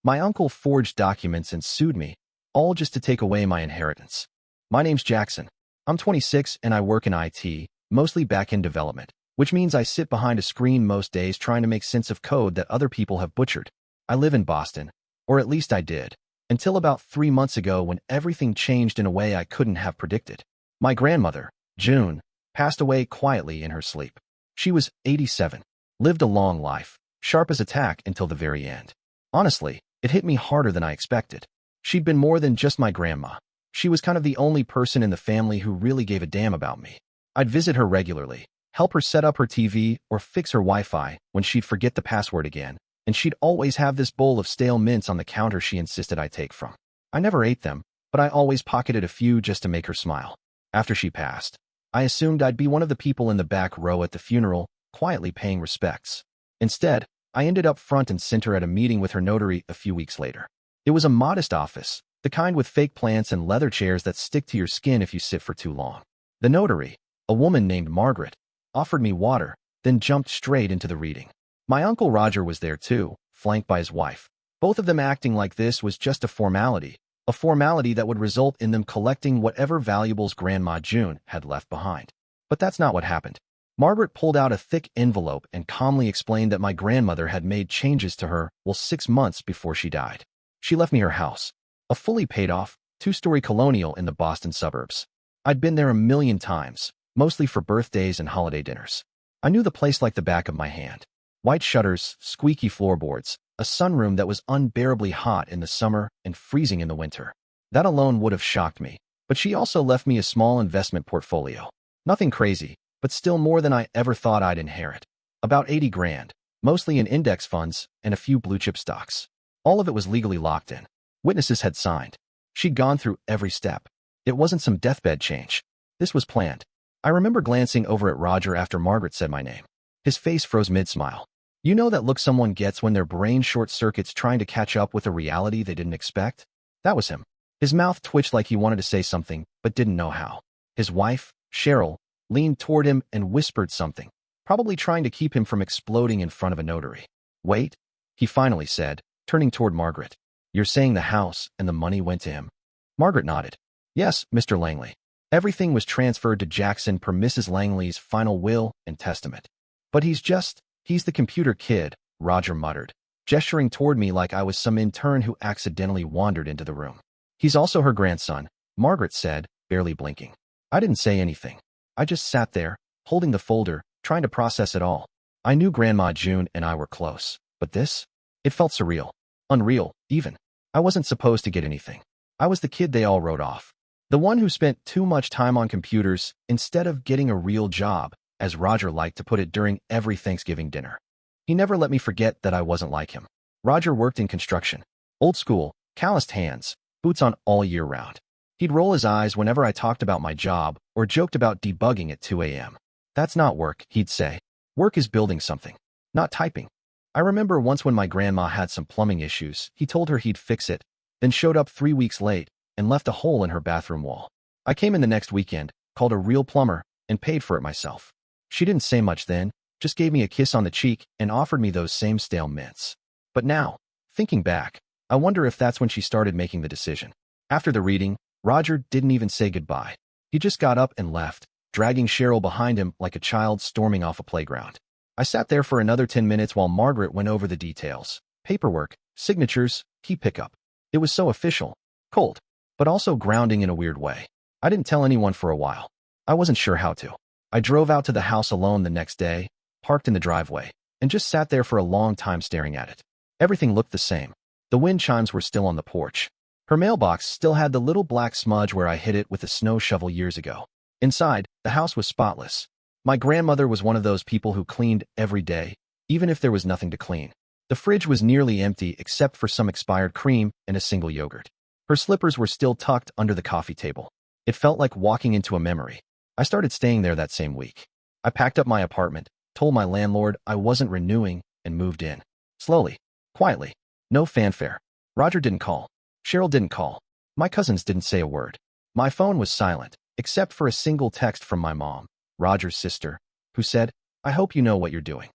My uncle forged documents and sued me, all just to take away my inheritance. My name's Jackson. I'm 26 and I work in IT, mostly back-end development, which means I sit behind a screen most days trying to make sense of code that other people have butchered. I live in Boston, or at least I did, until about 3 months ago when everything changed in a way I couldn't have predicted. My grandmother, June, passed away quietly in her sleep. She was 87, lived a long life, sharp as a tack until the very end. Honestly, it hit me harder than I expected. She'd been more than just my grandma. She was kind of the only person in the family who really gave a damn about me. I'd visit her regularly, help her set up her TV or fix her Wi-Fi when she'd forget the password again, and she'd always have this bowl of stale mints on the counter she insisted I take from. I never ate them, but I always pocketed a few just to make her smile. After she passed, I assumed I'd be one of the people in the back row at the funeral, quietly paying respects. Instead, I ended up front and center at a meeting with her notary a few weeks later. It was a modest office, the kind with fake plants and leather chairs that stick to your skin if you sit for too long. The notary, a woman named Margaret, offered me water, then jumped straight into the reading. My uncle Roger was there too, flanked by his wife. Both of them acting like this was just a formality that would result in them collecting whatever valuables Grandma June had left behind. But that's not what happened. Margaret pulled out a thick envelope and calmly explained that my grandmother had made changes to her 6 months before she died. She left me her house, a fully paid-off, 2-story colonial in the Boston suburbs. I'd been there a million times, mostly for birthdays and holiday dinners. I knew the place like the back of my hand. White shutters, squeaky floorboards, a sunroom that was unbearably hot in the summer and freezing in the winter. That alone would have shocked me, but she also left me a small investment portfolio. Nothing crazy, but still more than I ever thought I'd inherit. About 80 grand, mostly in index funds and a few blue-chip stocks. All of it was legally locked in. Witnesses had signed. She'd gone through every step. It wasn't some deathbed change. This was planned. I remember glancing over at Roger after Margaret said my name. His face froze mid-smile. You know that look someone gets when their brain short-circuits trying to catch up with a reality they didn't expect? That was him. His mouth twitched like he wanted to say something, but didn't know how. His wife, Cheryl, leaned toward him and whispered something, probably trying to keep him from exploding in front of a notary. Wait, he finally said, turning toward Margaret. You're saying the house and the money went to him? Margaret nodded. Yes, Mr. Langley. Everything was transferred to Jackson per Mrs. Langley's final will and testament. But he's the computer kid, Roger muttered, gesturing toward me like I was some intern who accidentally wandered into the room. He's also her grandson, Margaret said, barely blinking. I didn't say anything. I just sat there, holding the folder, trying to process it all. I knew Grandma June and I were close, but this? It felt surreal. Unreal, even. I wasn't supposed to get anything. I was the kid they all wrote off. The one who spent too much time on computers instead of getting a real job, as Roger liked to put it during every Thanksgiving dinner. He never let me forget that I wasn't like him. Roger worked in construction. Old school, calloused hands, boots on all year round. He'd roll his eyes whenever I talked about my job or joked about debugging at 2 a.m. That's not work, he'd say. Work is building something, not typing. I remember once when my grandma had some plumbing issues, he told her he'd fix it, then showed up 3 weeks late and left a hole in her bathroom wall. I came in the next weekend, called a real plumber, and paid for it myself. She didn't say much then, just gave me a kiss on the cheek and offered me those same stale mints. But now, thinking back, I wonder if that's when she started making the decision. After the reading, Roger didn't even say goodbye. He just got up and left, dragging Cheryl behind him like a child storming off a playground. I sat there for another 10 minutes while Margaret went over the details. Paperwork, signatures, key pickup. It was so official, cold, but also grounding in a weird way. I didn't tell anyone for a while. I wasn't sure how to. I drove out to the house alone the next day, parked in the driveway, and just sat there for a long time staring at it. Everything looked the same. The wind chimes were still on the porch. Her mailbox still had the little black smudge where I hit it with a snow shovel years ago. Inside, the house was spotless. My grandmother was one of those people who cleaned every day, even if there was nothing to clean. The fridge was nearly empty except for some expired cream and a single yogurt. Her slippers were still tucked under the coffee table. It felt like walking into a memory. I started staying there that same week. I packed up my apartment, told my landlord I wasn't renewing, and moved in. Slowly, quietly, no fanfare. Roger didn't call. Cheryl didn't call. My cousins didn't say a word. My phone was silent, except for a single text from my mom, Roger's sister, who said, "I hope you know what you're doing."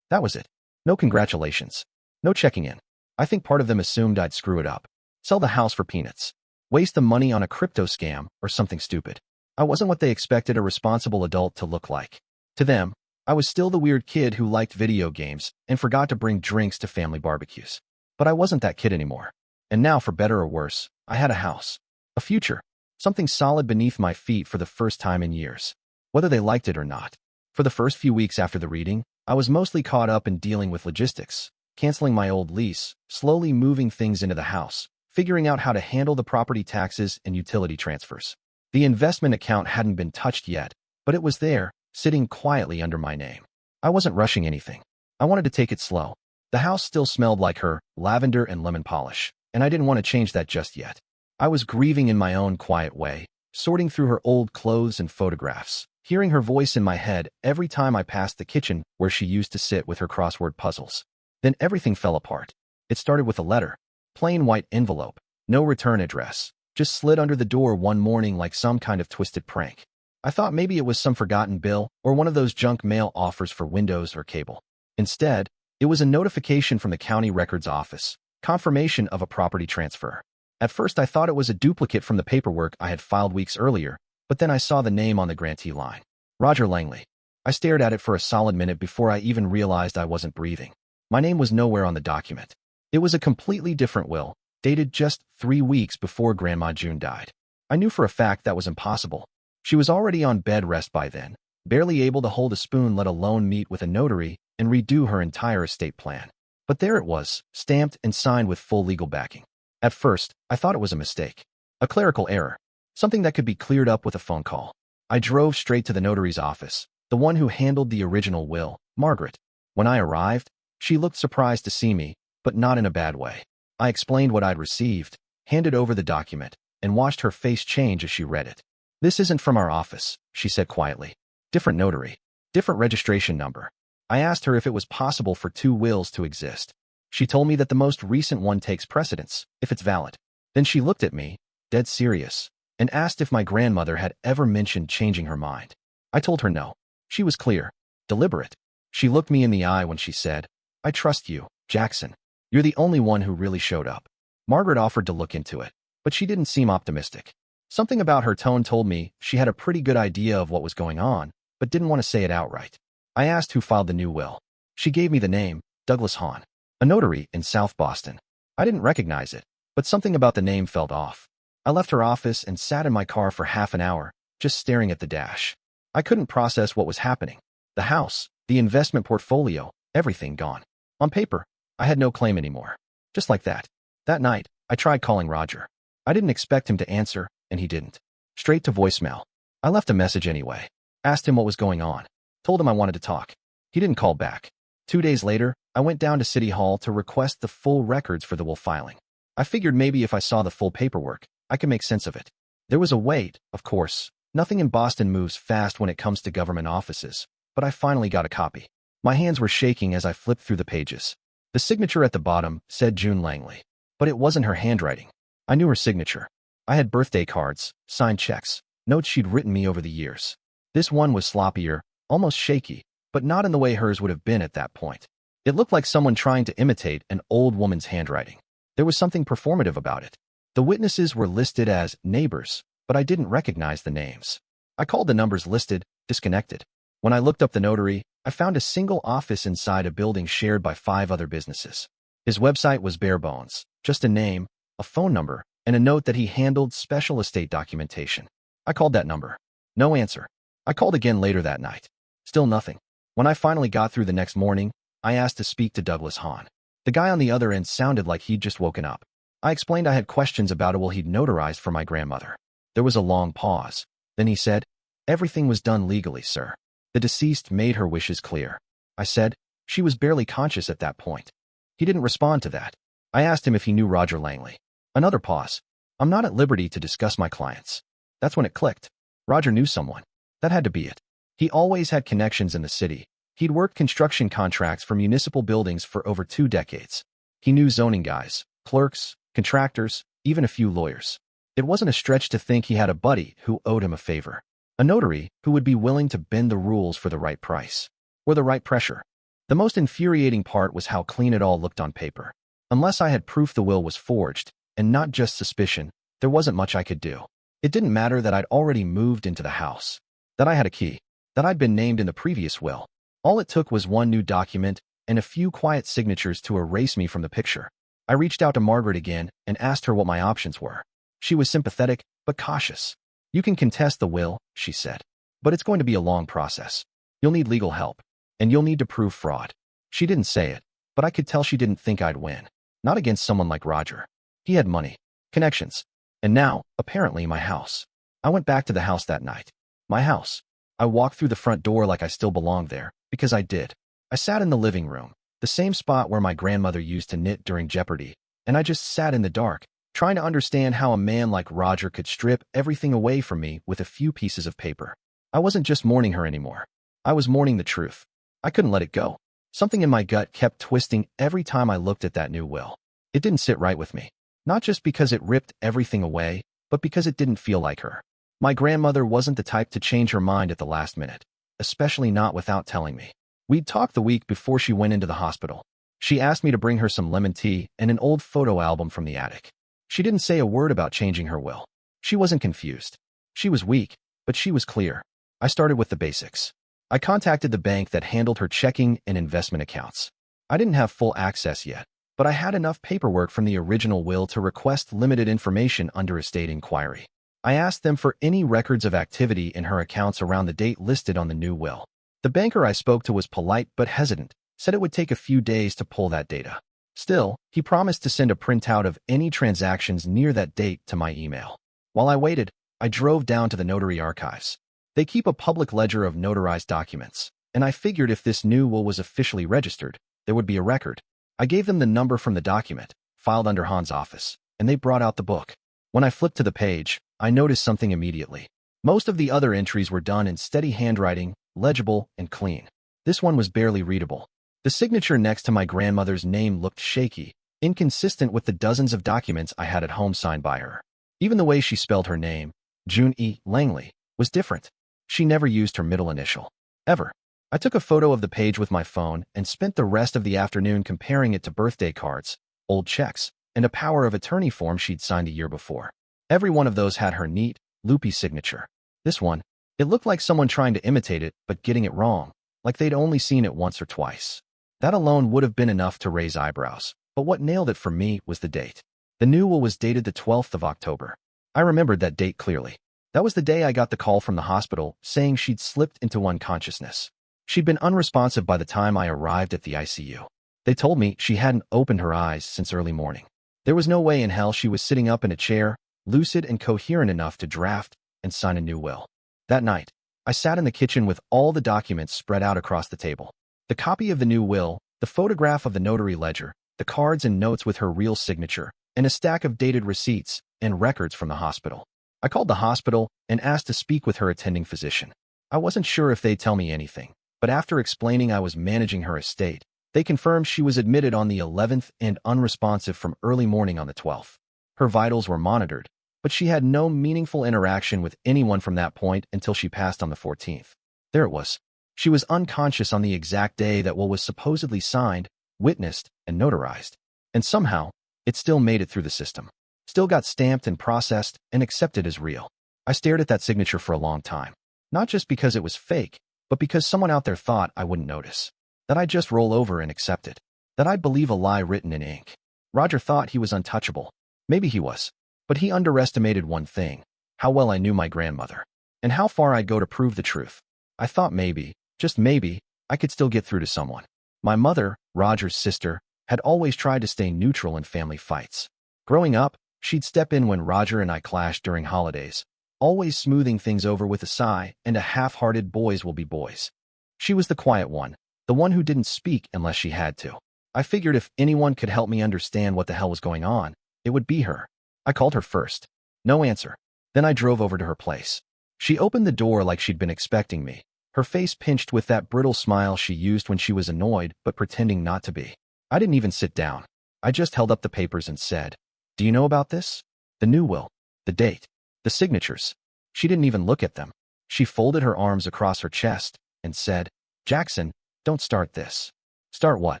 That was it. No congratulations. No checking in. I think part of them assumed I'd screw it up, sell the house for peanuts, waste the money on a crypto scam or something stupid. I wasn't what they expected a responsible adult to look like. To them, I was still the weird kid who liked video games and forgot to bring drinks to family barbecues. But I wasn't that kid anymore. And now, for better or worse, I had a house, a future, something solid beneath my feet for the first time in years, whether they liked it or not. For the first few weeks after the reading, I was mostly caught up in dealing with logistics, canceling my old lease, slowly moving things into the house, figuring out how to handle the property taxes and utility transfers. The investment account hadn't been touched yet, but it was there, sitting quietly under my name. I wasn't rushing anything. I wanted to take it slow. The house still smelled like her, lavender and lemon polish, and I didn't want to change that just yet. I was grieving in my own quiet way, sorting through her old clothes and photographs, hearing her voice in my head every time I passed the kitchen where she used to sit with her crossword puzzles. Then everything fell apart. It started with a letter, plain white envelope, no return address, just slid under the door one morning like some kind of twisted prank. I thought maybe it was some forgotten bill or one of those junk mail offers for Windows or cable. Instead, it was a notification from the county records office, confirmation of a property transfer. At first, I thought it was a duplicate from the paperwork I had filed weeks earlier, but then I saw the name on the grantee line. Roger Langley. I stared at it for a solid minute before I even realized I wasn't breathing. My name was nowhere on the document. It was a completely different will, dated just 3 weeks before Grandma June died. I knew for a fact that was impossible. She was already on bed rest by then, barely able to hold a spoon, let alone meet with a notary and redo her entire estate plan. But there it was, stamped and signed with full legal backing. At first, I thought it was a mistake, a clerical error, something that could be cleared up with a phone call. I drove straight to the notary's office, the one who handled the original will, Margaret. When I arrived, she looked surprised to see me, but not in a bad way. I explained what I'd received, handed over the document, and watched her face change as she read it. "This isn't from our office," she said quietly. "Different notary, different registration number." I asked her if it was possible for 2 wills to exist. She told me that the most recent one takes precedence, if it's valid. Then she looked at me, dead serious, and asked if my grandmother had ever mentioned changing her mind. I told her no. She was clear, deliberate. She looked me in the eye when she said, "I trust you, Jackson. You're the only one who really showed up." Margaret offered to look into it, but she didn't seem optimistic. Something about her tone told me she had a pretty good idea of what was going on, but didn't want to say it outright. I asked who filed the new will. She gave me the name, Douglas Hahn, a notary in South Boston. I didn't recognize it, but something about the name felt off. I left her office and sat in my car for half an hour, just staring at the dash. I couldn't process what was happening. The house, the investment portfolio, everything gone. On paper, I had no claim anymore. Just like that. That night, I tried calling Roger. I didn't expect him to answer, and he didn't. Straight to voicemail. I left a message anyway. Asked him what was going on. Told him I wanted to talk. He didn't call back. 2 days later, I went down to City Hall to request the full records for the will filing. I figured maybe if I saw the full paperwork, I could make sense of it. There was a wait, of course. Nothing in Boston moves fast when it comes to government offices, but I finally got a copy. My hands were shaking as I flipped through the pages. The signature at the bottom said June Langley, but it wasn't her handwriting. I knew her signature. I had birthday cards, signed checks, notes she'd written me over the years. This one was sloppier, almost shaky, but not in the way hers would have been at that point. It looked like someone trying to imitate an old woman's handwriting. There was something performative about it. The witnesses were listed as neighbors, but I didn't recognize the names. I called the numbers listed, disconnected. When I looked up the notary, I found a single office inside a building shared by 5 other businesses. His website was bare bones, just a name, a phone number, and a note that he handled special estate documentation. I called that number. No answer. I called again later that night. Still nothing. When I finally got through the next morning, I asked to speak to Douglas Hahn. The guy on the other end sounded like he'd just woken up. I explained I had questions about a will he'd notarized for my grandmother. There was a long pause. Then he said, "Everything was done legally, sir. The deceased made her wishes clear." I said, "She was barely conscious at that point." He didn't respond to that. I asked him if he knew Roger Langley. Another pause. "I'm not at liberty to discuss my clients." That's when it clicked. Roger knew someone. That had to be it. He always had connections in the city. He'd worked construction contracts for municipal buildings for over 2 decades. He knew zoning guys, clerks, contractors, even a few lawyers. It wasn't a stretch to think he had a buddy who owed him a favor. A notary who would be willing to bend the rules for the right price. Or the right pressure. The most infuriating part was how clean it all looked on paper. Unless I had proof the will was forged, and not just suspicion, there wasn't much I could do. It didn't matter that I'd already moved into the house, that I had a key, that I'd been named in the previous will. All it took was one new document and a few quiet signatures to erase me from the picture. I reached out to Margaret again and asked her what my options were. She was sympathetic, but cautious. "You can contest the will," she said, "but it's going to be a long process. You'll need legal help, and you'll need to prove fraud." She didn't say it, but I could tell she didn't think I'd win. Not against someone like Roger. He had money, connections, and now, apparently, my house. I went back to the house that night. My house. I walked through the front door like I still belonged there, because I did. I sat in the living room, the same spot where my grandmother used to knit during Jeopardy, and I just sat in the dark, trying to understand how a man like Roger could strip everything away from me with a few pieces of paper. I wasn't just mourning her anymore. I was mourning the truth. I couldn't let it go. Something in my gut kept twisting every time I looked at that new will. It didn't sit right with me. Not just because it ripped everything away, but because it didn't feel like her. My grandmother wasn't the type to change her mind at the last minute, especially not without telling me. We'd talked the week before she went into the hospital. She asked me to bring her some lemon tea and an old photo album from the attic. She didn't say a word about changing her will. She wasn't confused. She was weak, but she was clear. I started with the basics. I contacted the bank that handled her checking and investment accounts. I didn't have full access yet, but I had enough paperwork from the original will to request limited information under estate inquiry. I asked them for any records of activity in her accounts around the date listed on the new will. The banker I spoke to was polite but hesitant, said it would take a few days to pull that data. Still, he promised to send a printout of any transactions near that date to my email. While I waited, I drove down to the notary archives. They keep a public ledger of notarized documents, and I figured if this new will was officially registered, there would be a record. I gave them the number from the document, filed under Han's office, and they brought out the book. When I flipped to the page, I noticed something immediately. Most of the other entries were done in steady handwriting, legible and clean. This one was barely readable. The signature next to my grandmother's name looked shaky, inconsistent with the dozens of documents I had at home signed by her. Even the way she spelled her name, June E. Langley, was different. She never used her middle initial. Ever. I took a photo of the page with my phone and spent the rest of the afternoon comparing it to birthday cards, old checks, and a power of attorney form she'd signed a year before. Every one of those had her neat, loopy signature. This one, it looked like someone trying to imitate it but getting it wrong, like they'd only seen it once or twice. That alone would have been enough to raise eyebrows, but what nailed it for me was the date. The new will was dated the 12th of October. I remembered that date clearly. That was the day I got the call from the hospital saying she'd slipped into unconsciousness. She'd been unresponsive by the time I arrived at the ICU. They told me she hadn't opened her eyes since early morning. There was no way in hell she was sitting up in a chair, lucid and coherent enough to draft and sign a new will. That night, I sat in the kitchen with all the documents spread out across the table. The copy of the new will, the photograph of the notary ledger, the cards and notes with her real signature, and a stack of dated receipts and records from the hospital. I called the hospital and asked to speak with her attending physician. I wasn't sure if they'd tell me anything, but after explaining I was managing her estate, they confirmed she was admitted on the 11th and unresponsive from early morning on the 12th. Her vitals were monitored, but she had no meaningful interaction with anyone from that point until she passed on the 14th. There it was. She was unconscious on the exact day that will was supposedly signed, witnessed, and notarized. And somehow, it still made it through the system. Still got stamped and processed and accepted as real. I stared at that signature for a long time. Not just because it was fake, but because someone out there thought I wouldn't notice. That I'd just roll over and accept it. That I'd believe a lie written in ink. Roger thought he was untouchable. Maybe he was. But he underestimated one thing, how well I knew my grandmother. And how far I'd go to prove the truth. I thought maybe, just maybe, I could still get through to someone. My mother, Roger's sister, had always tried to stay neutral in family fights. Growing up, she'd step in when Roger and I clashed during holidays, always smoothing things over with a sigh and a half-hearted boys will be boys. She was the quiet one, the one who didn't speak unless she had to. I figured if anyone could help me understand what the hell was going on, it would be her. I called her first. No answer. Then I drove over to her place. She opened the door like she'd been expecting me, her face pinched with that brittle smile she used when she was annoyed but pretending not to be. I didn't even sit down. I just held up the papers and said, "Do you know about this? The new will, the date, the signatures." She didn't even look at them. She folded her arms across her chest and said, "Jackson, don't start this." "Start what?"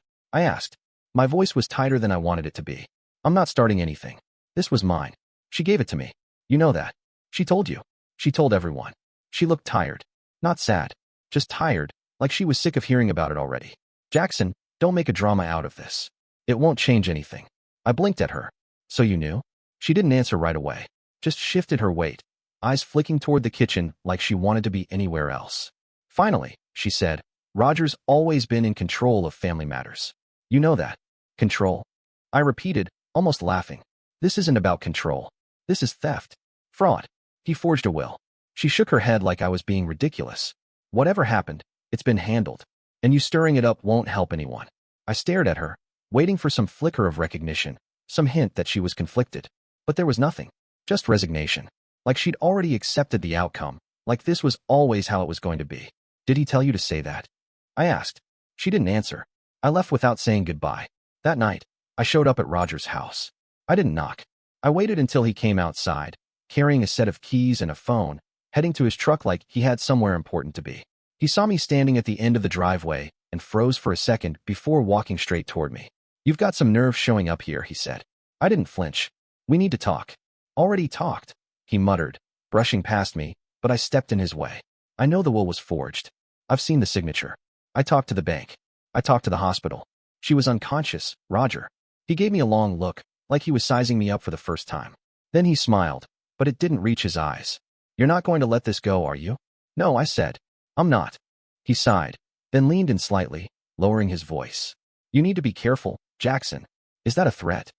I asked. My voice was tighter than I wanted it to be. I'm not starting anything. This was mine. She gave it to me. You know that. She told you. She told everyone. She looked tired. Not sad. Just tired, like she was sick of hearing about it already. Jackson, don't make a drama out of this. It won't change anything. I blinked at her. So you knew? She didn't answer right away. Just shifted her weight, eyes flicking toward the kitchen like she wanted to be anywhere else. Finally, she said, Roger's always been in control of family matters. You know that. Control? I repeated, almost laughing. This isn't about control. This is theft. Fraud. He forged a will. She shook her head like I was being ridiculous. Whatever happened, it's been handled. And you stirring it up won't help anyone. I stared at her, waiting for some flicker of recognition, some hint that she was conflicted. But there was nothing. Just resignation. Like she'd already accepted the outcome, like this was always how it was going to be. Did he tell you to say that? I asked. She didn't answer. I left without saying goodbye. That night, I showed up at Roger's house. I didn't knock. I waited until he came outside, carrying a set of keys and a phone, heading to his truck like he had somewhere important to be. He saw me standing at the end of the driveway and froze for a second before walking straight toward me. You've got some nerve showing up here, he said. I didn't flinch. We need to talk. Already talked, he muttered, brushing past me, but I stepped in his way. I know the will was forged. I've seen the signature. I talked to the bank. I talked to the hospital. She was unconscious, Roger. He gave me a long look, like he was sizing me up for the first time. Then he smiled, but it didn't reach his eyes. You're not going to let this go, are you? No, I said. I'm not. He sighed, then leaned in slightly, lowering his voice. You need to be careful, Jackson. Is that a threat?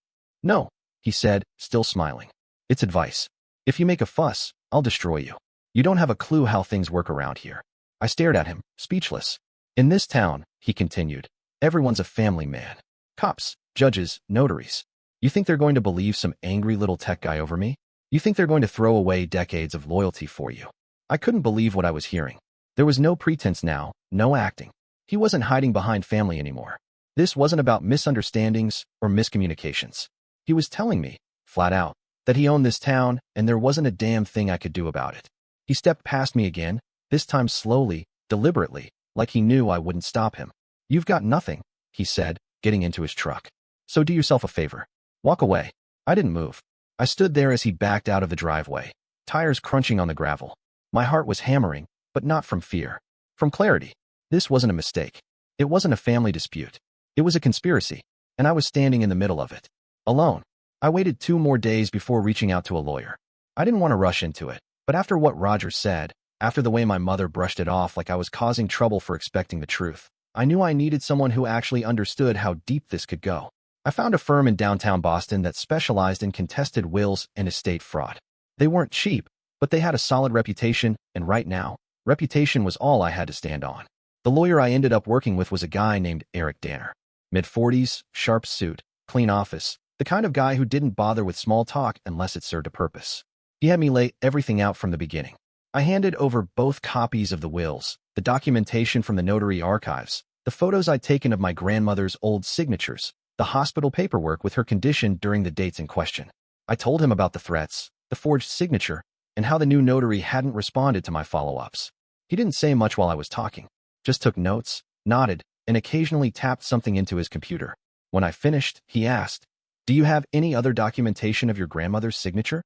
No, he said, still smiling. It's advice. If you make a fuss, I'll destroy you. You don't have a clue how things work around here. I stared at him, speechless. In this town, he continued, everyone's a family man. Cops, judges, notaries. You think they're going to believe some angry little tech guy over me? You think they're going to throw away decades of loyalty for you? I couldn't believe what I was hearing. There was no pretense now, no acting. He wasn't hiding behind family anymore. This wasn't about misunderstandings or miscommunications. He was telling me, flat out, that he owned this town and there wasn't a damn thing I could do about it. He stepped past me again, this time slowly, deliberately, like he knew I wouldn't stop him. You've got nothing, he said, getting into his truck. So do yourself a favor. Walk away. I didn't move. I stood there as he backed out of the driveway, tires crunching on the gravel. My heart was hammering, but not from fear. From clarity. This wasn't a mistake. It wasn't a family dispute. It was a conspiracy, and I was standing in the middle of it. Alone. I waited 2 more days before reaching out to a lawyer. I didn't want to rush into it, but after what Roger said, after the way my mother brushed it off like I was causing trouble for expecting the truth, I knew I needed someone who actually understood how deep this could go. I found a firm in downtown Boston that specialized in contested wills and estate fraud. They weren't cheap, but they had a solid reputation, and right now, reputation was all I had to stand on. The lawyer I ended up working with was a guy named Eric Danner. Mid-40s, sharp suit, clean office, the kind of guy who didn't bother with small talk unless it served a purpose. He had me lay everything out from the beginning. I handed over both copies of the wills, the documentation from the notary archives, the photos I'd taken of my grandmother's old signatures, the hospital paperwork with her condition during the dates in question. I told him about the threats, the forged signature, and how the new notary hadn't responded to my follow-ups. He didn't say much while I was talking, just took notes, nodded, and occasionally tapped something into his computer. When I finished, he asked, "Do you have any other documentation of your grandmother's signature?"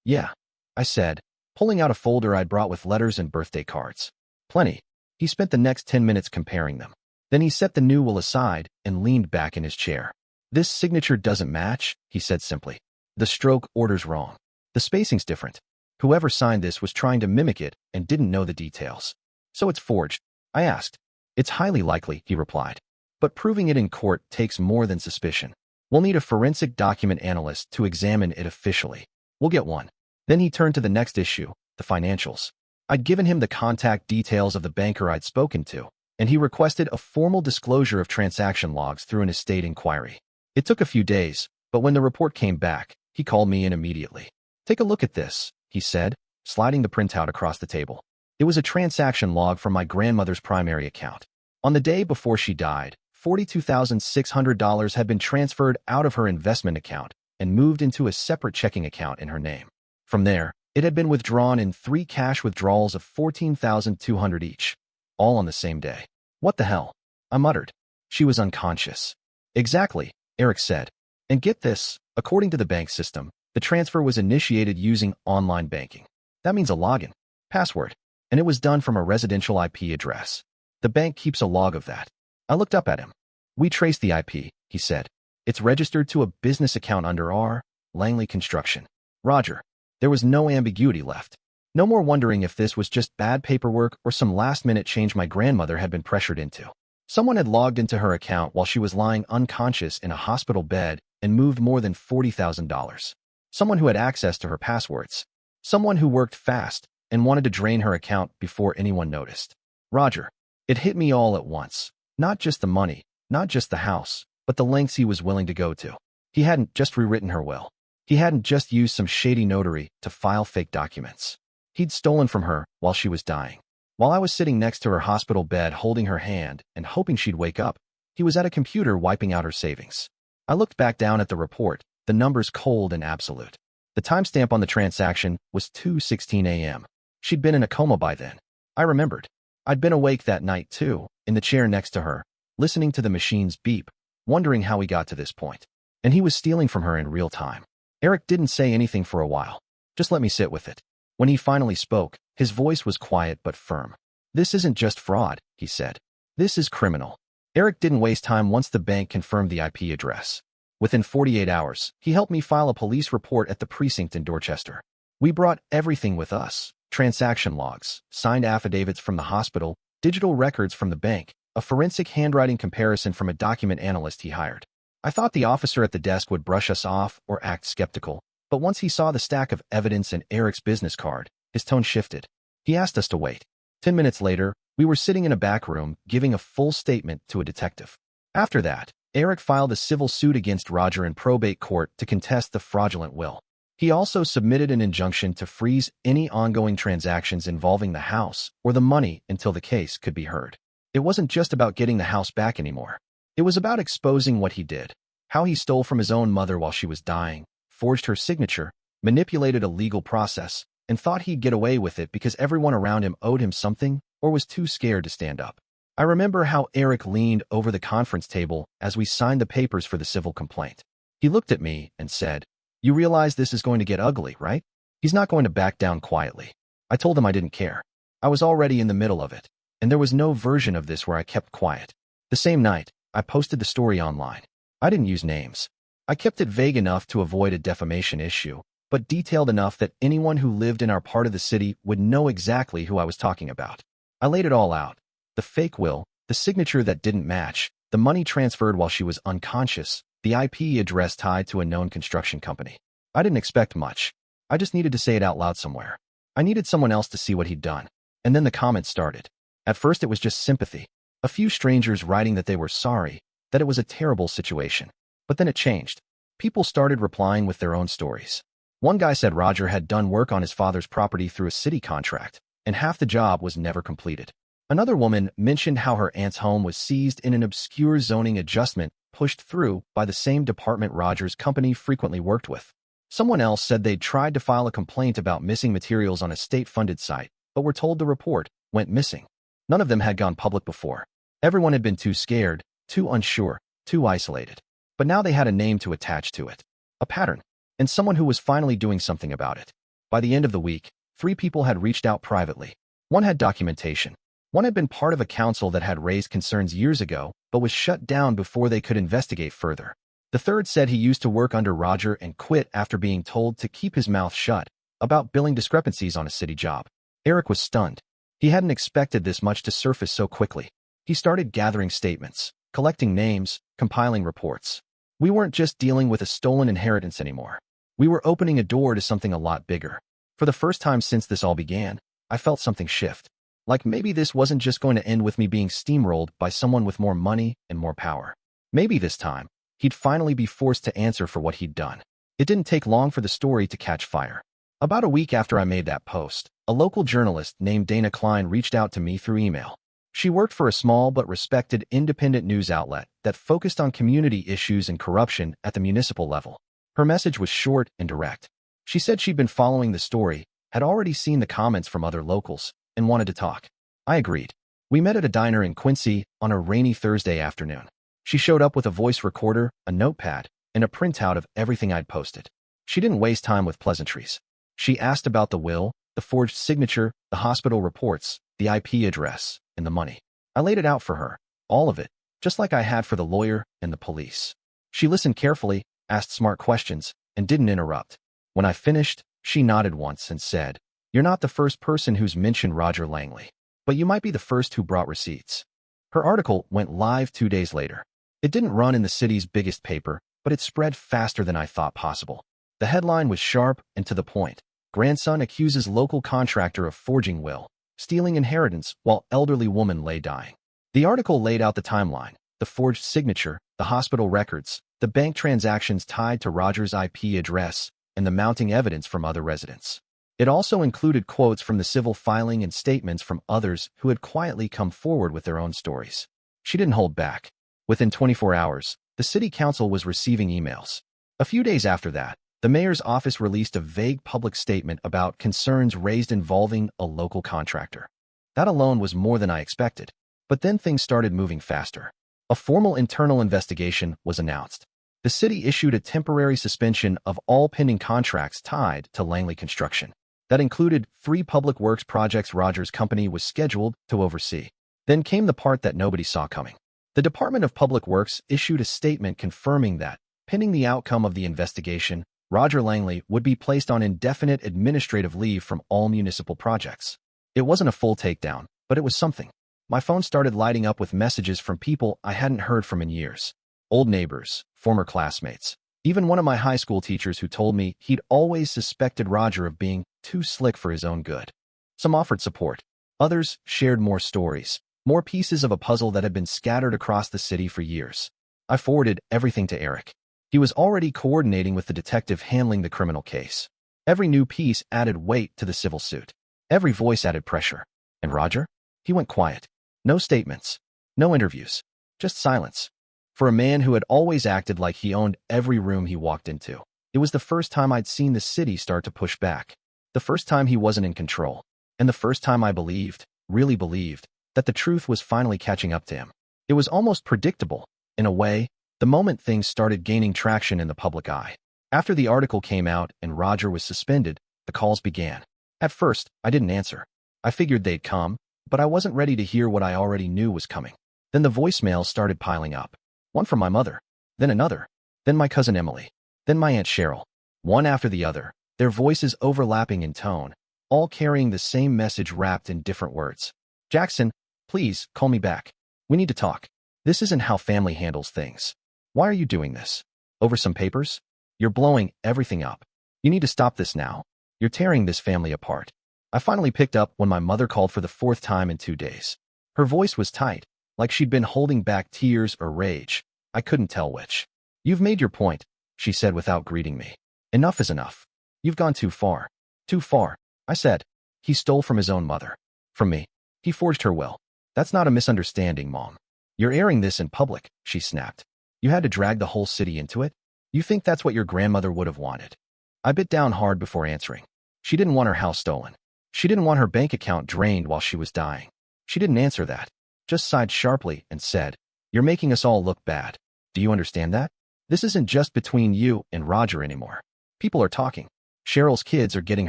"Yeah," I said, pulling out a folder I'd brought with letters and birthday cards. "Plenty." He spent the next 10 minutes comparing them. Then he set the new will aside and leaned back in his chair. "This signature doesn't match," he said simply. "The stroke order's wrong. The spacing's different. Whoever signed this was trying to mimic it and didn't know the details. So it's forged?" I asked. "It's highly likely," he replied. "But proving it in court takes more than suspicion. We'll need a forensic document analyst to examine it officially. We'll get one." Then he turned to the next issue, the financials. I'd given him the contact details of the banker I'd spoken to, and he requested a formal disclosure of transaction logs through an estate inquiry. It took a few days, but when the report came back, he called me in immediately. "Take a look at this," he said, sliding the printout across the table. It was a transaction log from my grandmother's primary account. On the day before she died, $42,600 had been transferred out of her investment account and moved into a separate checking account in her name. From there, it had been withdrawn in 3 cash withdrawals of $14,200 each, all on the same day. "What the hell?" I muttered. She was unconscious. Exactly, Eric said. And get this, according to the bank system, the transfer was initiated using online banking. That means a login, password, and it was done from a residential IP address. The bank keeps a log of that. I looked up at him. We traced the IP, he said. It's registered to a business account under R. Langley Construction. Roger. There was no ambiguity left. No more wondering if this was just bad paperwork or some last-minute change my grandmother had been pressured into. Someone had logged into her account while she was lying unconscious in a hospital bed and moved more than $40,000. Someone who had access to her passwords. Someone who worked fast and wanted to drain her account before anyone noticed. Roger. It hit me all at once. Not just the money, not just the house, but the lengths he was willing to go to. He hadn't just rewritten her will. He hadn't just used some shady notary to file fake documents. He'd stolen from her while she was dying. While I was sitting next to her hospital bed holding her hand and hoping she'd wake up, he was at a computer wiping out her savings. I looked back down at the report, the numbers cold and absolute. The timestamp on the transaction was 2:16 a.m. She'd been in a coma by then. I remembered. I'd been awake that night too, in the chair next to her, listening to the machine's beep, wondering how we got to this point. And he was stealing from her in real time. Eric didn't say anything for a while. Just let me sit with it. When he finally spoke, his voice was quiet but firm. This isn't just fraud, he said. This is criminal. Eric didn't waste time once the bank confirmed the IP address. Within 48 hours, he helped me file a police report at the precinct in Dorchester. We brought everything with us. Transaction logs, signed affidavits from the hospital, digital records from the bank, a forensic handwriting comparison from a document analyst he hired. I thought the officer at the desk would brush us off or act skeptical, but once he saw the stack of evidence and Eric's business card, his tone shifted. He asked us to wait. 10 minutes later, we were sitting in a back room giving a full statement to a detective. After that, Eric filed a civil suit against Roger in probate court to contest the fraudulent will. He also submitted an injunction to freeze any ongoing transactions involving the house or the money until the case could be heard. It wasn't just about getting the house back anymore. It was about exposing what he did, how he stole from his own mother while she was dying, forged her signature, manipulated a legal process, and thought he'd get away with it because everyone around him owed him something or was too scared to stand up. I remember how Eric leaned over the conference table as we signed the papers for the civil complaint. He looked at me and said, "You realize this is going to get ugly, right?" He's not going to back down quietly. I told him I didn't care. I was already in the middle of it, and there was no version of this where I kept quiet. The same night, I posted the story online. I didn't use names. I kept it vague enough to avoid a defamation issue, but detailed enough that anyone who lived in our part of the city would know exactly who I was talking about. I laid it all out. The fake will, the signature that didn't match, the money transferred while she was unconscious, the IP address tied to a known construction company. I didn't expect much. I just needed to say it out loud somewhere. I needed someone else to see what he'd done. And then the comments started. At first it was just sympathy. A few strangers writing that they were sorry, that it was a terrible situation. But then it changed. People started replying with their own stories. One guy said Roger had done work on his father's property through a city contract, and half the job was never completed. Another woman mentioned how her aunt's home was seized in an obscure zoning adjustment pushed through by the same department Roger's company frequently worked with. Someone else said they'd tried to file a complaint about missing materials on a state-funded site, but were told the report went missing. None of them had gone public before. Everyone had been too scared, too unsure, too isolated. But now they had a name to attach to it, a pattern, and someone who was finally doing something about it. By the end of the week, 3 people had reached out privately. One had documentation. One had been part of a council that had raised concerns years ago, but was shut down before they could investigate further. The third said he used to work under Roger and quit after being told to keep his mouth shut about billing discrepancies on a city job. Eric was stunned. He hadn't expected this much to surface so quickly. He started gathering statements, collecting names, compiling reports. We weren't just dealing with a stolen inheritance anymore. We were opening a door to something a lot bigger. For the first time since this all began, I felt something shift. Like maybe this wasn't just going to end with me being steamrolled by someone with more money and more power. Maybe this time, he'd finally be forced to answer for what he'd done. It didn't take long for the story to catch fire. About a week after I made that post, a local journalist named Dana Klein reached out to me through email. She worked for a small but respected independent news outlet that focused on community issues and corruption at the municipal level. Her message was short and direct. She said she'd been following the story, had already seen the comments from other locals, and wanted to talk. I agreed. We met at a diner in Quincy on a rainy Thursday afternoon. She showed up with a voice recorder, a notepad, and a printout of everything I'd posted. She didn't waste time with pleasantries. She asked about the will, the forged signature, the hospital reports, the IP address, and the money. I laid it out for her, all of it, just like I had for the lawyer and the police. She listened carefully, asked smart questions, and didn't interrupt. When I finished, she nodded once and said, "You're not the first person who's mentioned Roger Langley, but you might be the first who brought receipts." Her article went live 2 days later. It didn't run in the city's biggest paper, but it spread faster than I thought possible. The headline was sharp and to the point. Grandson accuses local contractor of forging will, stealing inheritance while elderly woman lay dying. The article laid out the timeline, the forged signature, the hospital records, the bank transactions tied to Roger's IP address, and the mounting evidence from other residents. It also included quotes from the civil filing and statements from others who had quietly come forward with their own stories. She didn't hold back. Within 24 hours, the city council was receiving emails. A few days after that, the mayor's office released a vague public statement about concerns raised involving a local contractor. That alone was more than I expected. But then things started moving faster. A formal internal investigation was announced. The city issued a temporary suspension of all pending contracts tied to Langley Construction. That included 3 public works projects Roger's company was scheduled to oversee. Then came the part that nobody saw coming. The Department of Public Works issued a statement confirming that, pending the outcome of the investigation, Roger Langley would be placed on indefinite administrative leave from all municipal projects. It wasn't a full takedown, but it was something. My phone started lighting up with messages from people I hadn't heard from in years. Old neighbors, former classmates, even one of my high school teachers who told me he'd always suspected Roger of being too slick for his own good. Some offered support. Others shared more stories, more pieces of a puzzle that had been scattered across the city for years. I forwarded everything to Eric. He was already coordinating with the detective handling the criminal case. Every new piece added weight to the civil suit. Every voice added pressure. And Roger? He went quiet. No statements. No interviews. Just silence. For a man who had always acted like he owned every room he walked into, it was the first time I'd seen the city start to push back. The first time he wasn't in control. And the first time I believed, really believed, that the truth was finally catching up to him. It was almost predictable, in a way, the moment things started gaining traction in the public eye. After the article came out and Roger was suspended, the calls began. At first, I didn't answer. I figured they'd come, but I wasn't ready to hear what I already knew was coming. Then the voicemails started piling up. One from my mother, then another, then my cousin Emily, then my Aunt Cheryl. One after the other, their voices overlapping in tone, all carrying the same message wrapped in different words. "Jackson, please, call me back. We need to talk. This isn't how family handles things. Why are you doing this? Over some papers? You're blowing everything up. You need to stop this now. You're tearing this family apart." I finally picked up when my mother called for the 4th time in 2 days. Her voice was tight, like she'd been holding back tears or rage. I couldn't tell which. "You've made your point," she said without greeting me. "Enough is enough. You've gone too far." "Too far," I said. "He stole from his own mother. From me. He forged her will. That's not a misunderstanding, Mom. You're airing this in public," she snapped. "You had to drag the whole city into it? You think that's what your grandmother would have wanted?" I bit down hard before answering. She didn't want her house stolen. She didn't want her bank account drained while she was dying. She didn't answer that, just sighed sharply and said, "You're making us all look bad. Do you understand that? This isn't just between you and Roger anymore. People are talking. Cheryl's kids are getting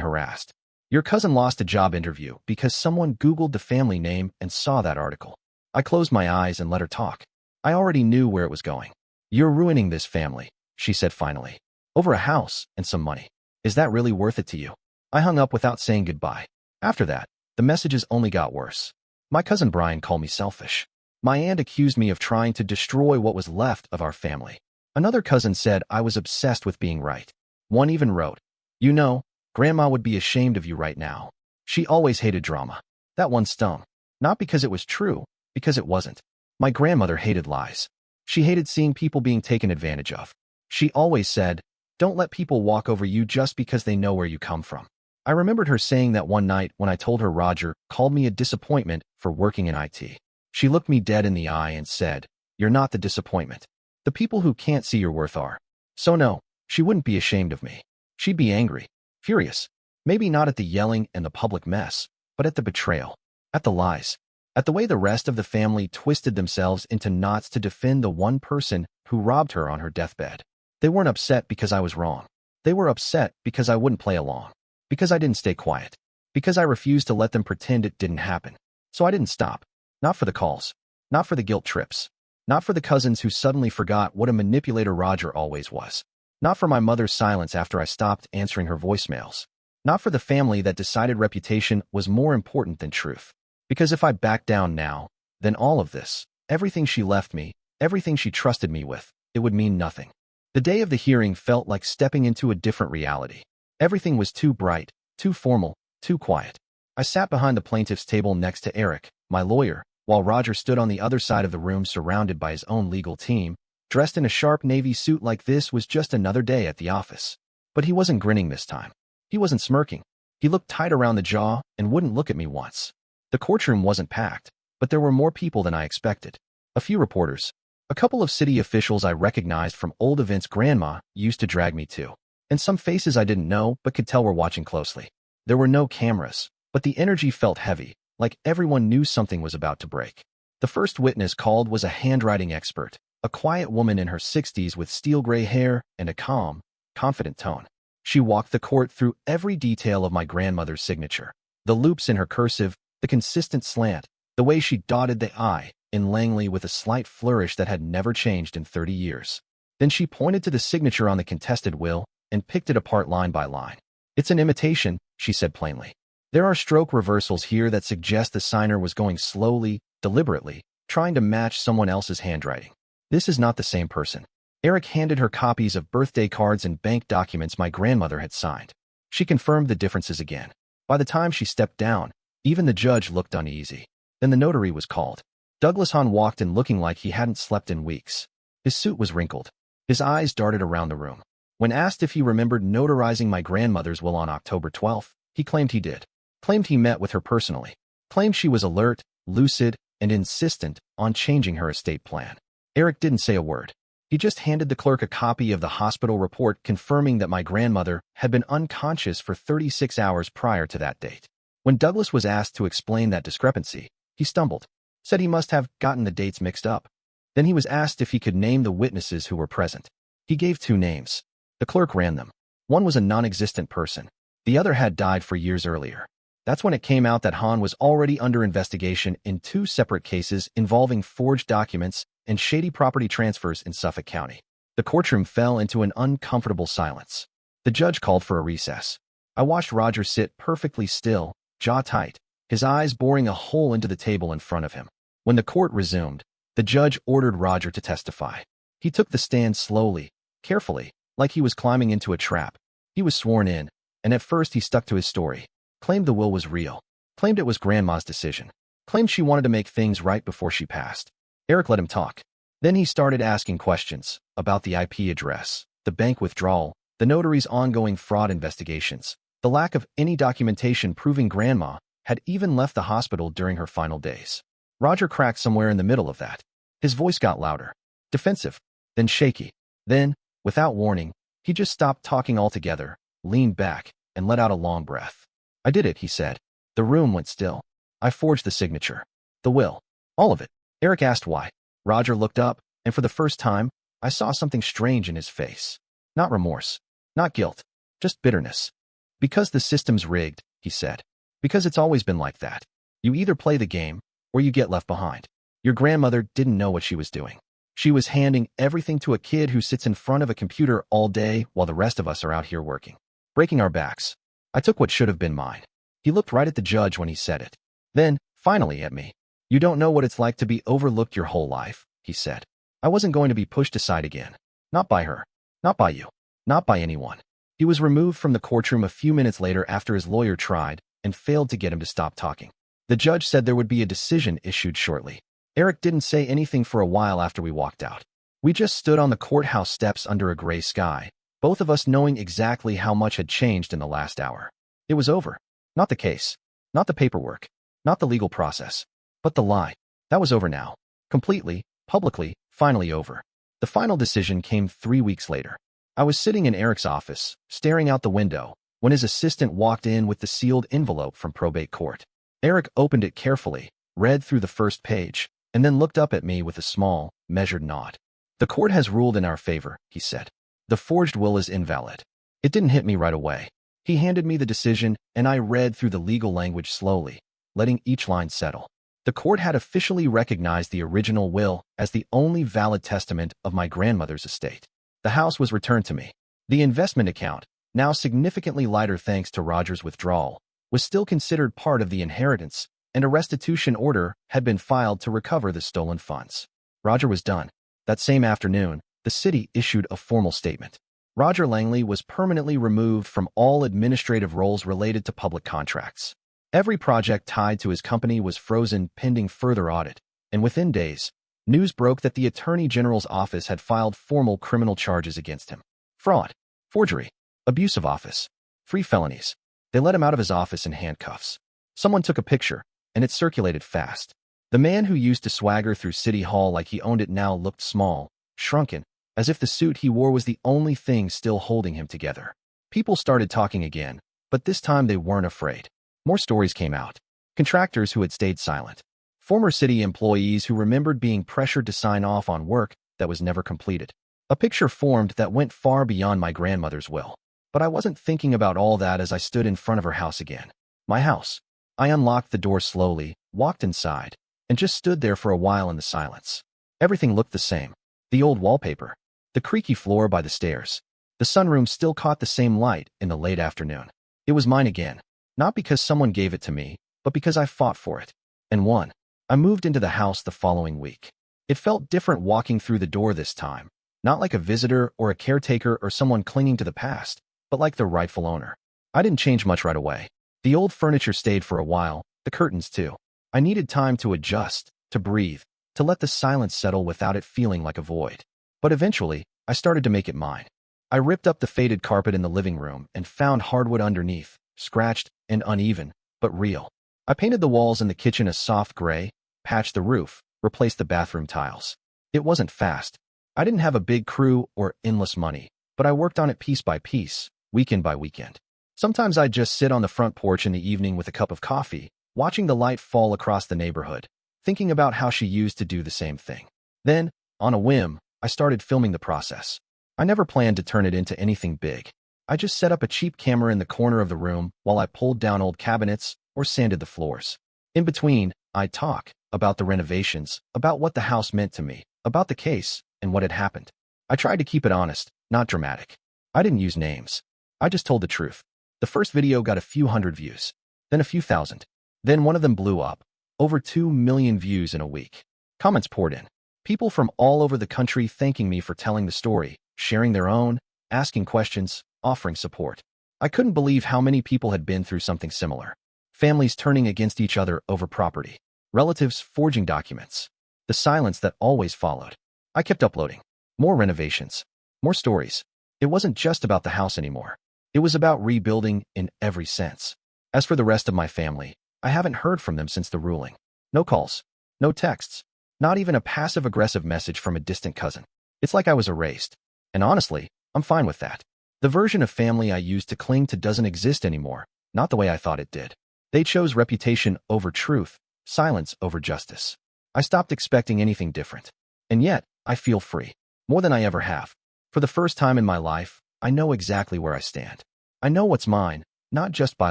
harassed. Your cousin lost a job interview because someone Googled the family name and saw that article." I closed my eyes and let her talk. I already knew where it was going. "You're ruining this family," she said finally. "Over a house and some money. Is that really worth it to you?" I hung up without saying goodbye. After that, the messages only got worse. My cousin Brian called me selfish. My aunt accused me of trying to destroy what was left of our family. Another cousin said I was obsessed with being right. One even wrote, "You know, Grandma would be ashamed of you right now. She always hated drama." That one stung. Not because it was true, because it wasn't. My grandmother hated lies. She hated seeing people being taken advantage of. She always said, "Don't let people walk over you just because they know where you come from." I remembered her saying that one night when I told her Roger called me a disappointment for working in IT. She looked me dead in the eye and said, "You're not the disappointment. The people who can't see your worth are." So no, she wouldn't be ashamed of me. She'd be angry, furious. Maybe not at the yelling and the public mess, but at the betrayal, at the lies. at the way the rest of the family twisted themselves into knots to defend the one person who robbed her on her deathbed. They weren't upset because I was wrong. They were upset because I wouldn't play along, because I didn't stay quiet, because I refused to let them pretend it didn't happen. So I didn't stop. Not for the calls, not for the guilt trips, not for the cousins who suddenly forgot what a manipulator Roger always was, not for my mother's silence after I stopped answering her voicemails, not for the family that decided reputation was more important than truth. Because if I backed down now, then all of this, everything she left me, everything she trusted me with, it would mean nothing. The day of the hearing felt like stepping into a different reality. Everything was too bright, too formal, too quiet. I sat behind the plaintiff's table next to Eric, my lawyer, while Roger stood on the other side of the room surrounded by his own legal team. Dressed in a sharp navy suit like this was just another day at the office. But he wasn't grinning this time. He wasn't smirking. He looked tight around the jaw and wouldn't look at me once. The courtroom wasn't packed, but there were more people than I expected. A few reporters. A couple of city officials I recognized from old events Grandma used to drag me to. And some faces I didn't know but could tell were watching closely. There were no cameras, but the energy felt heavy, like everyone knew something was about to break. The first witness called was a handwriting expert, a quiet woman in her 60s with steel gray hair and a calm, confident tone. She walked the court through every detail of my grandmother's signature. The loops in her cursive, the consistent slant, the way she dotted the I in Langley with a slight flourish that had never changed in 30 years. Then she pointed to the signature on the contested will and picked it apart line by line. "It's an imitation," she said plainly. "There are stroke reversals here that suggest the signer was going slowly, deliberately, trying to match someone else's handwriting. This is not the same person." Eric handed her copies of birthday cards and bank documents my grandmother had signed. She confirmed the differences again. By the time she stepped down, even the judge looked uneasy. Then the notary was called. Douglas Hahn walked in looking like he hadn't slept in weeks. His suit was wrinkled. His eyes darted around the room. When asked if he remembered notarizing my grandmother's will on October 12th, he claimed he did. Claimed he met with her personally. Claimed she was alert, lucid, and insistent on changing her estate plan. Eric didn't say a word. He just handed the clerk a copy of the hospital report confirming that my grandmother had been unconscious for 36 hours prior to that date. When Douglas was asked to explain that discrepancy, he stumbled, said he must have gotten the dates mixed up. Then he was asked if he could name the witnesses who were present. He gave 2 names. The clerk ran them. One was a non-existent person. The other had died 4 years earlier. That's when it came out that Hahn was already under investigation in 2 separate cases involving forged documents and shady property transfers in Suffolk County. The courtroom fell into an uncomfortable silence. The judge called for a recess. I watched Roger sit perfectly still, jaw tight, his eyes boring a hole into the table in front of him. When the court resumed, the judge ordered Roger to testify. He took the stand slowly, carefully, like he was climbing into a trap. He was sworn in, and at first he stuck to his story. Claimed the will was real. Claimed it was Grandma's decision. Claimed she wanted to make things right before she passed. Eric let him talk. Then he started asking questions about the IP address, the bank withdrawal, the notary's ongoing fraud investigations, the lack of any documentation proving Grandma had even left the hospital during her final days. Roger cracked somewhere in the middle of that. His voice got louder, defensive, then shaky. Then, without warning, he just stopped talking altogether, leaned back, and let out a long breath. "I did it," he said. The room went still. "I forged the signature. The will. All of it." Eric asked why. Roger looked up, and for the first time, I saw something strange in his face. Not remorse. Not guilt. Just bitterness. "Because the system's rigged," he said. "Because it's always been like that. You either play the game, or you get left behind. Your grandmother didn't know what she was doing. She was handing everything to a kid who sits in front of a computer all day while the rest of us are out here working, breaking our backs. I took what should have been mine." He looked right at the judge when he said it. Then, finally at me. "You don't know what it's like to be overlooked your whole life," he said. I wasn't going to be pushed aside again. Not by her. Not by you. Not by anyone. He was removed from the courtroom a few minutes later after his lawyer tried and failed to get him to stop talking. The judge said there would be a decision issued shortly. Eric didn't say anything for a while after we walked out. We just stood on the courthouse steps under a gray sky, both of us knowing exactly how much had changed in the last hour. It was over. Not the case. Not the paperwork. Not the legal process. But the lie. That was over now. Completely, publicly, finally over. The final decision came 3 weeks later. I was sitting in Eric's office, staring out the window, when his assistant walked in with the sealed envelope from probate court. Eric opened it carefully, read through the first page, and then looked up at me with a small, measured nod. "The court has ruled in our favor," he said. "The forged will is invalid." It didn't hit me right away. He handed me the decision, and I read through the legal language slowly, letting each line settle. The court had officially recognized the original will as the only valid testament of my grandmother's estate. The house was returned to me. The investment account, now significantly lighter thanks to Roger's withdrawal, was still considered part of the inheritance, and a restitution order had been filed to recover the stolen funds. Roger was done. That same afternoon, the city issued a formal statement. Roger Langley was permanently removed from all administrative roles related to public contracts. Every project tied to his company was frozen pending further audit, and within days, news broke that the Attorney General's office had filed formal criminal charges against him. Fraud, forgery, abuse of office, 3 felonies. They let him out of his office in handcuffs. Someone took a picture, and it circulated fast. The man who used to swagger through City Hall like he owned it now looked small, shrunken, as if the suit he wore was the only thing still holding him together. People started talking again, but this time they weren't afraid. More stories came out. Contractors who had stayed silent. Former city employees who remembered being pressured to sign off on work that was never completed. A picture formed that went far beyond my grandmother's will. But I wasn't thinking about all that as I stood in front of her house again. My house. I unlocked the door slowly, walked inside, and just stood there for a while in the silence. Everything looked the same. The old wallpaper. The creaky floor by the stairs. The sunroom still caught the same light in the late afternoon. It was mine again. Not because someone gave it to me, but because I fought for it. And won. I moved into the house the following week. It felt different walking through the door this time. Not like a visitor or a caretaker or someone clinging to the past, but like the rightful owner. I didn't change much right away. The old furniture stayed for a while, the curtains too. I needed time to adjust, to breathe, to let the silence settle without it feeling like a void. But eventually, I started to make it mine. I ripped up the faded carpet in the living room and found hardwood underneath, scratched and uneven, but real. I painted the walls in the kitchen a soft gray, patched the roof, replaced the bathroom tiles. It wasn't fast. I didn't have a big crew or endless money, but I worked on it piece by piece, weekend by weekend. Sometimes I'd just sit on the front porch in the evening with a cup of coffee, watching the light fall across the neighborhood, thinking about how she used to do the same thing. Then, on a whim, I started filming the process. I never planned to turn it into anything big. I just set up a cheap camera in the corner of the room while I pulled down old cabinets or sanded the floors. In between, I'd talk about the renovations, about what the house meant to me, about the case, and what had happened. I tried to keep it honest, not dramatic. I didn't use names. I just told the truth. The first video got a few hundred views, then a few thousand. Then one of them blew up, over 2 million views in a week. Comments poured in. People from all over the country thanking me for telling the story, sharing their own, asking questions, offering support. I couldn't believe how many people had been through something similar. Families turning against each other over property. Relatives forging documents. The silence that always followed. I kept uploading. More renovations. More stories. It wasn't just about the house anymore. It was about rebuilding in every sense. As for the rest of my family, I haven't heard from them since the ruling. No calls. No texts. Not even a passive-aggressive message from a distant cousin. It's like I was erased. And honestly, I'm fine with that. The version of family I used to cling to doesn't exist anymore, not the way I thought it did. They chose reputation over truth, silence over justice. I stopped expecting anything different. And yet, I feel free. More than I ever have. For the first time in my life, I know exactly where I stand. I know what's mine, not just by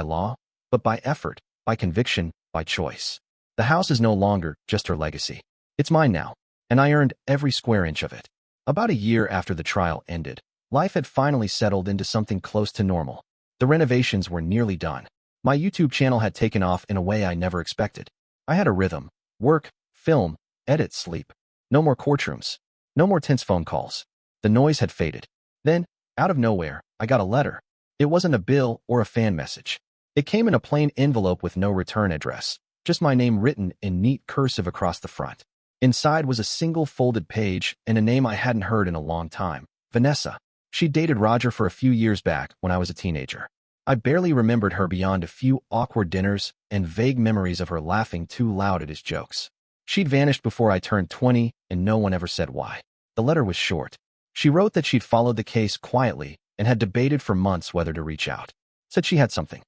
law, but by effort, by conviction, by choice. The house is no longer just her legacy. It's mine now, and I earned every square inch of it. About a year after the trial ended, life had finally settled into something close to normal. The renovations were nearly done. My YouTube channel had taken off in a way I never expected. I had a rhythm. Work, film, edit, sleep. No more courtrooms. No more tense phone calls. The noise had faded. Then, out of nowhere, I got a letter. It wasn't a bill or a fan message. It came in a plain envelope with no return address, just my name written in neat cursive across the front. Inside was a single folded page and a name I hadn't heard in a long time, Vanessa. She dated Roger for a few years back when I was a teenager. I barely remembered her beyond a few awkward dinners and vague memories of her laughing too loud at his jokes. She'd vanished before I turned 20, and no one ever said why. The letter was short. She wrote that she'd followed the case quietly and had debated for months whether to reach out. Said she had something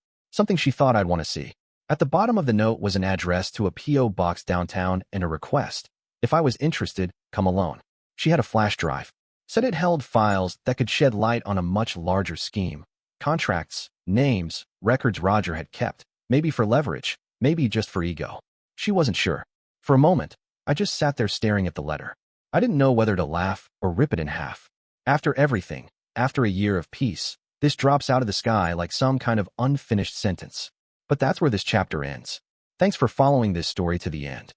she thought I'd want to see. At the bottom of the note was an address to a P.O. box downtown and a request. If I was interested, come alone. She had a flash drive. Said it held files that could shed light on a much larger scheme. Contracts, names, records Roger had kept. Maybe for leverage, maybe just for ego. She wasn't sure. For a moment, I just sat there staring at the letter. I didn't know whether to laugh or rip it in half. After everything, after a year of peace, this drops out of the sky like some kind of unfinished sentence. But that's where this chapter ends. Thanks for following this story to the end.